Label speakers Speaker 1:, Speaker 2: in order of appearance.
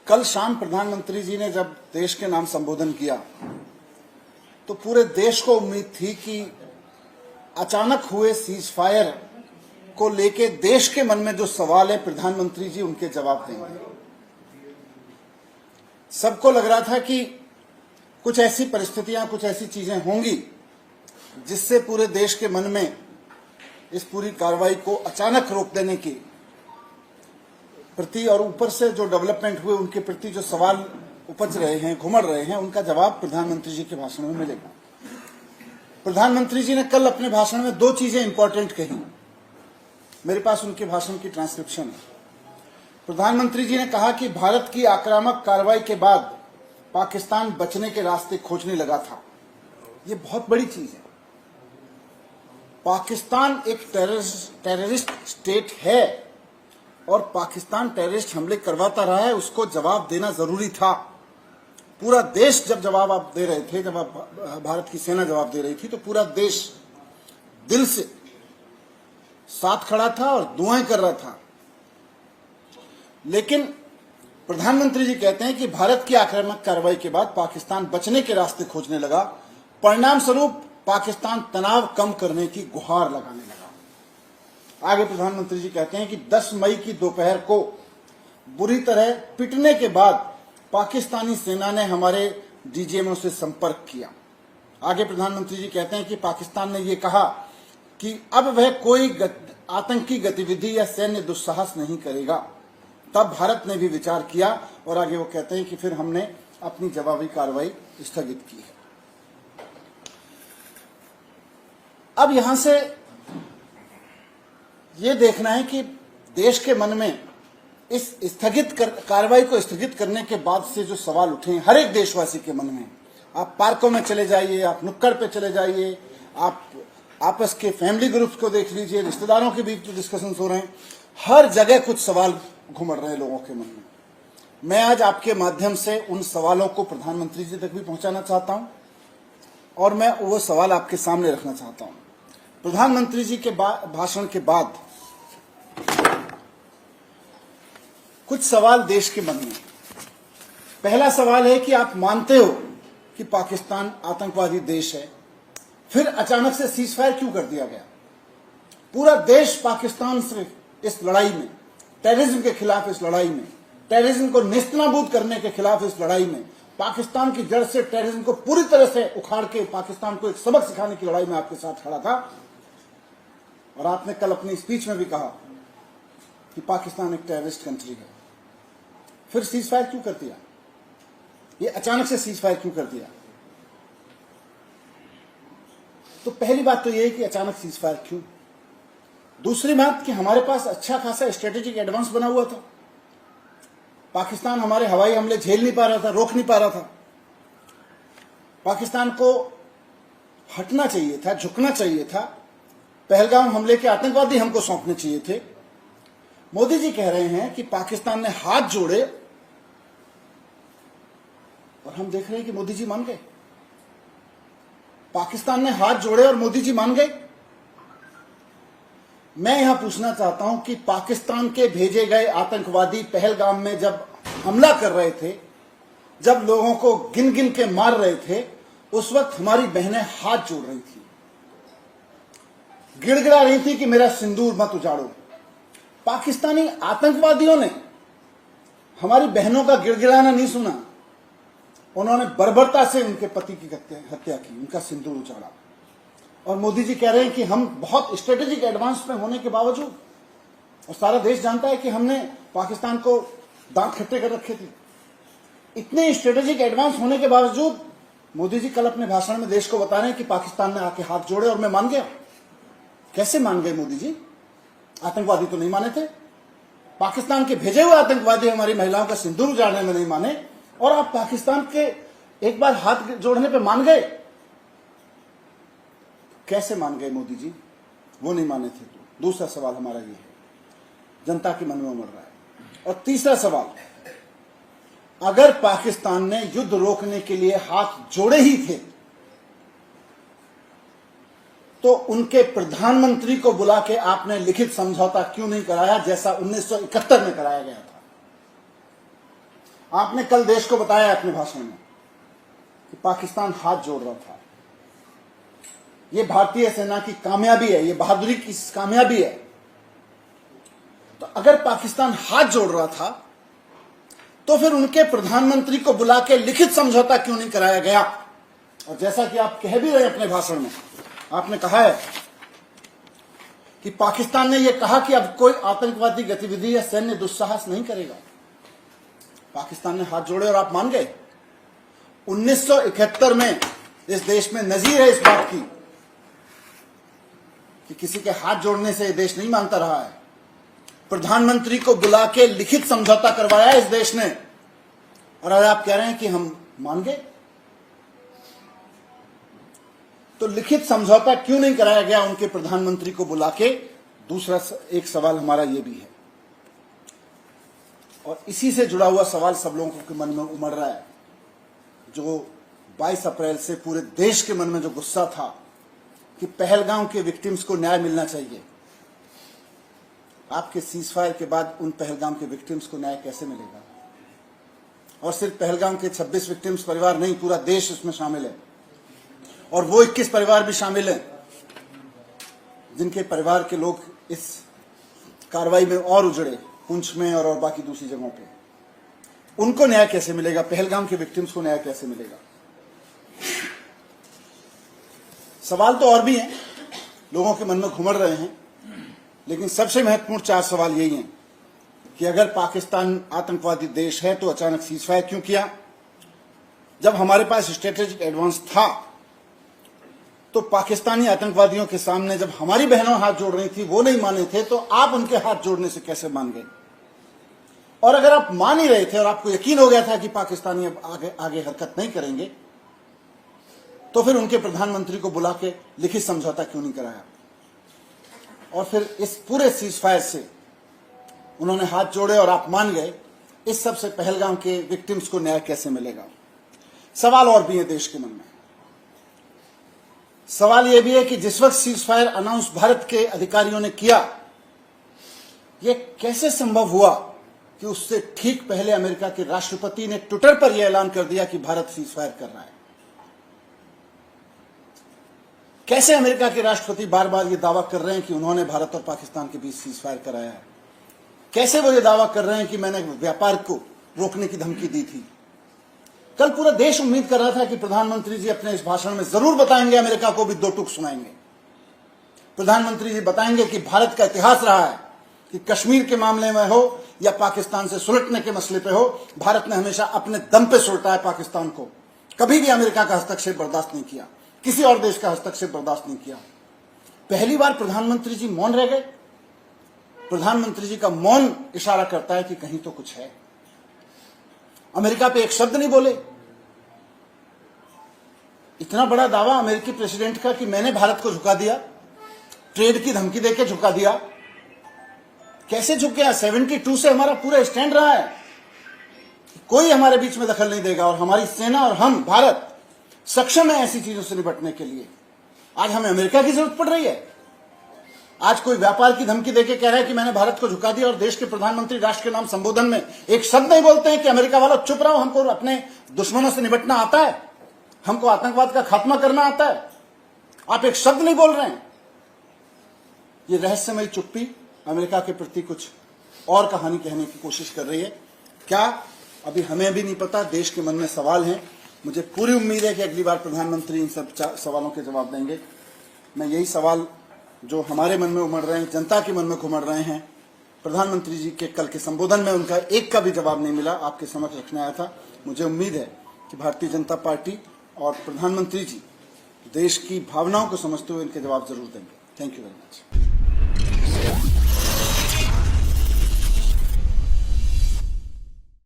Speaker 1: कल शाम प्रधानमंत्री जी ने जब देश के नाम संबोधन किया तो पूरे देश को उम्मीद थी कि अचानक हुए सीज फायर को लेके देश के मन में जो सवाल है प्रधानमंत्री जी उनके जवाब देंगे। सबको लग रहा था कि कुछ ऐसी परिस्थितियां, कुछ ऐसी चीजें होंगी जिससे पूरे देश के मन में इस पूरी कार्रवाई को अचानक रोक देने की प्रति और ऊपर से जो डेवलपमेंट हुए उनके प्रति जो सवाल उपज रहे हैं, घुमड़ रहे हैं, उनका जवाब प्रधानमंत्री जी के भाषण में मिलेगा। प्रधानमंत्री जी ने कल अपने भाषण में दो चीजें इंपॉर्टेंट कही। मेरे पास उनके भाषण की ट्रांसक्रिप्शन है। प्रधानमंत्री जी ने कहा कि भारत की आक्रामक कार्रवाई के बाद पाकिस्तान बचने के रास्ते खोजने लगा था। ये बहुत बड़ी चीज है। पाकिस्तान एक टेररिस्ट स्टेट है और पाकिस्तान टेररिस्ट हमले करवाता रहा है, उसको जवाब देना जरूरी था। पूरा देश जब जवाब आप दे रहे थे, जब आप भारत की सेना जवाब दे रही थी, तो पूरा देश दिल से साथ खड़ा था और दुआएं कर रहा था। लेकिन प्रधानमंत्री जी कहते हैं कि भारत की आक्रामक कार्रवाई के बाद पाकिस्तान बचने के रास्ते खोजने लगा। परिणाम स्वरूप पाकिस्तान तनाव कम करने की गुहार लगाने लगा। आगे प्रधानमंत्री जी कहते हैं कि 10 मई की दोपहर को बुरी तरह पिटने के बाद पाकिस्तानी सेना ने हमारे डीजीएमओ से संपर्क किया। आगे प्रधानमंत्री जी कहते हैं कि पाकिस्तान ने यह कहा कि अब वह कोई आतंकी गतिविधि या सैन्य दुस्साहस नहीं करेगा। तब भारत ने भी विचार किया और आगे वो कहते हैं कि फिर हमने अपनी जवाबी कार्रवाई स्थगित की है। अब यहां से ये देखना है कि देश के मन में इस कार्रवाई को स्थगित करने के बाद से जो सवाल उठे हैं हर एक देशवासी के मन में। आप पार्कों में चले जाइए, आप नुक्कड़ पे चले जाइए, आप आपस के फैमिली ग्रुप्स को देख लीजिए, रिश्तेदारों के बीच जो डिस्कशंस हो रहे हैं, हर जगह कुछ सवाल घुमड़ रहे हैं लोगों के मन में। मैं आज आपके माध्यम से उन सवालों को प्रधानमंत्री जी तक भी पहुंचाना चाहता हूं और मैं वो सवाल आपके सामने रखना चाहता हूं। प्रधानमंत्री जी के भाषण के बाद कुछ सवाल देश के मन में। पहला सवाल है कि आप मानते हो कि पाकिस्तान आतंकवादी देश है, फिर अचानक से सीज फायर क्यों कर दिया गया? पूरा देश पाकिस्तान से इस लड़ाई में, टेररिज्म के खिलाफ इस लड़ाई में, टेररिज्म को नेस्तनाबूद करने के खिलाफ इस लड़ाई में, पाकिस्तान की जड़ से टेररिज्म को पूरी तरह से उखाड़ के पाकिस्तान को एक सबक सिखाने की लड़ाई में आपके साथ खड़ा था। और आपने कल अपनी स्पीच में भी कहा कि पाकिस्तान एक टेररिस्ट कंट्री है। फिर सीज फायर क्यों कर दिया? ये अचानक से सीज फायर क्यों कर दिया? तो पहली बात तो ये है कि अचानक सीज फायर क्यों। दूसरी बात कि हमारे पास अच्छा खासा स्ट्रेटेजिक एडवांस बना हुआ था। पाकिस्तान हमारे हवाई हमले झेल नहीं पा रहा था, रोक नहीं पा रहा था। पाकिस्तान को हटना चाहिए था, झुकना चाहिए था। पहलगाम हमले के आतंकवादी हमको सौंपने चाहिए थे। मोदी जी कह रहे हैं कि पाकिस्तान ने हाथ जोड़े और हम देख रहे हैं कि मोदी जी मान गए। पाकिस्तान ने हाथ जोड़े और मोदी जी मान गए। मैं यहां पूछना चाहता हूं कि पाकिस्तान के भेजे गए आतंकवादी पहलगाम में जब हमला कर रहे थे, जब लोगों को गिन गिन के मार रहे थे, उस वक्त हमारी बहनें हाथ जोड़ रही थी, गिड़गिड़ा रही थी कि मेरा सिंदूर मत उजाड़ो। पाकिस्तानी आतंकवादियों ने हमारी बहनों का गिड़गिड़ाना नहीं सुना। उन्होंने बर्बरता से उनके पति की हत्या की, उनका सिंदूर उजाड़ा। और मोदी जी कह रहे हैं कि हम बहुत स्ट्रेटेजिक एडवांस में होने के बावजूद, और सारा देश जानता है कि हमने पाकिस्तान को दांत खट्टे कर रखे थे, इतने स्ट्रेटेजिक एडवांस होने के बावजूद मोदी जी कल अपने भाषण में देश को बता रहे हैं कि पाकिस्तान ने आके हाथ जोड़े और मैं मान गया। कैसे मान गए मोदी जी? आतंकवादी तो नहीं माने थे। पाकिस्तान के भेजे हुए आतंकवादी हमारी महिलाओं का सिंदूर उजाड़ने में नहीं माने और आप पाकिस्तान के एक बार हाथ जोड़ने पे मान गए। कैसे मान गए मोदी जी? वो नहीं माने थे तो। दूसरा सवाल हमारा ये है, जनता के मन में उमड़ रहा है। और तीसरा सवाल, अगर पाकिस्तान ने युद्ध रोकने के लिए हाथ जोड़े ही थे तो उनके प्रधानमंत्री को बुला के आपने लिखित समझौता क्यों नहीं कराया जैसा 1971 में कराया गया था? आपने कल देश को बताया अपने भाषण में कि पाकिस्तान हाथ जोड़ रहा था। ये भारतीय सेना की कामयाबी है, ये बहादुरी की कामयाबी है। तो अगर पाकिस्तान हाथ जोड़ रहा था तो फिर उनके प्रधानमंत्री को बुला के लिखित समझौता क्यों नहीं कराया गया? और जैसा कि आप कह भी रहे हैं अपने भाषण में, आपने कहा है कि पाकिस्तान ने यह कहा कि अब कोई आतंकवादी गतिविधि या सैन्य दुस्साहस नहीं करेगा। पाकिस्तान ने हाथ जोड़े और आप मान गए। 1971 में इस देश में नजीर है इस बात की कि किसी के हाथ जोड़ने से यह देश नहीं मानता रहा है। प्रधानमंत्री को बुला के लिखित समझौता करवाया इस देश ने, और आज आप कह रहे हैं कि हम मान गए। तो लिखित समझौता क्यों नहीं कराया गया उनके प्रधानमंत्री को बुला के? दूसरा एक सवाल हमारा यह भी है, और इसी से जुड़ा हुआ सवाल सब लोगों के मन में उमड़ रहा है। जो 22 अप्रैल से पूरे देश के मन में जो गुस्सा था कि पहलगाम के विक्टिम्स को न्याय मिलना चाहिए, आपके सीजफायर के बाद उन पहलगाम के विक्टिम्स को न्याय कैसे मिलेगा? और सिर्फ पहलगाम के 26 विक्टिम्स परिवार नहीं, पूरा देश उसमें शामिल है, और वो 21 परिवार भी शामिल हैं जिनके परिवार के लोग इस कार्रवाई में और उजड़े, पुंछ में और बाकी दूसरी जगहों पे। उनको न्याय कैसे मिलेगा? पहलगाम के विक्टिम्स को न्याय कैसे मिलेगा? सवाल तो और भी हैं, लोगों के मन में घुमड़ रहे हैं, लेकिन सबसे महत्वपूर्ण 4 सवाल यही हैं कि अगर पाकिस्तान आतंकवादी देश है तो अचानक सीजफायर क्यों किया? जब हमारे पास स्ट्रेटेजिक एडवांस था तो पाकिस्तानी आतंकवादियों के सामने जब हमारी बहनों हाथ जोड़ रही थी, वो नहीं माने थे, तो आप उनके हाथ जोड़ने से कैसे मान गए? और अगर आप मान ही रहे थे और आपको यकीन हो गया था कि पाकिस्तानी अब आगे हरकत नहीं करेंगे, तो फिर उनके प्रधानमंत्री को बुला के लिखित समझौता क्यों नहीं कराया? और फिर इस पूरे सीजफायर से उन्होंने हाथ जोड़े और आप मान गए, इस सब से पहलगाम के विक्टिम्स को न्याय कैसे मिलेगा? सवाल और भी है देश के मन में। सवाल यह भी है कि जिस वक्त सीजफायर अनाउंस भारत के अधिकारियों ने किया, यह कैसे संभव हुआ कि उससे ठीक पहले अमेरिका के राष्ट्रपति ने ट्विटर पर यह ऐलान कर दिया कि भारत सीजफायर कर रहा है? कैसे अमेरिका के राष्ट्रपति बार बार यह दावा कर रहे हैं कि उन्होंने भारत और पाकिस्तान के बीच सीजफायर कराया है? कैसे वो ये दावा कर रहे हैं कि मैंने व्यापार को रोकने की धमकी दी थी? कल पूरा देश उम्मीद कर रहा था कि प्रधानमंत्री जी अपने इस भाषण में जरूर बताएंगे, अमेरिका को भी 2 टूक सुनाएंगे। प्रधानमंत्री जी बताएंगे कि भारत का इतिहास रहा है कि कश्मीर के मामले में हो या पाकिस्तान से सुलटने के मसले पे हो, भारत ने हमेशा अपने दम पे सुलटा है पाकिस्तान को। कभी भी अमेरिका का हस्तक्षेप बर्दाश्त नहीं किया, किसी और देश का हस्तक्षेप बर्दाश्त नहीं किया। पहली बार प्रधानमंत्री जी मौन रह गए। प्रधानमंत्री जी का मौन इशारा करता है कि कहीं तो कुछ है। अमेरिका पे एक शब्द नहीं बोले। इतना बड़ा दावा अमेरिकी प्रेसिडेंट का कि मैंने भारत को झुका दिया, ट्रेड की धमकी देके झुका दिया। कैसे झुक गया? 72 से हमारा पूरा स्टैंड रहा है, कोई हमारे बीच में दखल नहीं देगा, और हमारी सेना और हम भारत सक्षम है ऐसी चीजों से निपटने के लिए। आज हमें अमेरिका की जरूरत पड़ रही है। आज कोई व्यापार की धमकी देके कह रहा है कि मैंने भारत को झुका दिया, और देश के प्रधानमंत्री राष्ट्र के नाम संबोधन में एक शब्द नहीं बोलते हैं कि अमेरिका वालों चुप रहो, हमको अपने दुश्मनों से निपटना आता है, हमको आतंकवाद का खात्मा करना आता है। आप एक शब्द नहीं बोल रहे हैं। ये रहस्यमयी चुप्पी अमेरिका के प्रति कुछ और कहानी कहने की कोशिश कर रही है क्या? अभी हमें भी नहीं पता। देश के मन में सवाल हैं। मुझे पूरी उम्मीद है कि अगली बार प्रधानमंत्री इन सब सवालों के जवाब देंगे। मैं यही सवाल जो हमारे मन में उमड़ रहे हैं, जनता के मन में घुमड़ रहे हैं, प्रधानमंत्री जी के कल के संबोधन में उनका एक का भी जवाब नहीं मिला, आपके समक्ष रखने आया था। मुझे उम्मीद है कि भारतीय जनता पार्टी और प्रधानमंत्री जी देश की भावनाओं को समझते हुए इनके जवाब जरूर देंगे। Thank you very much.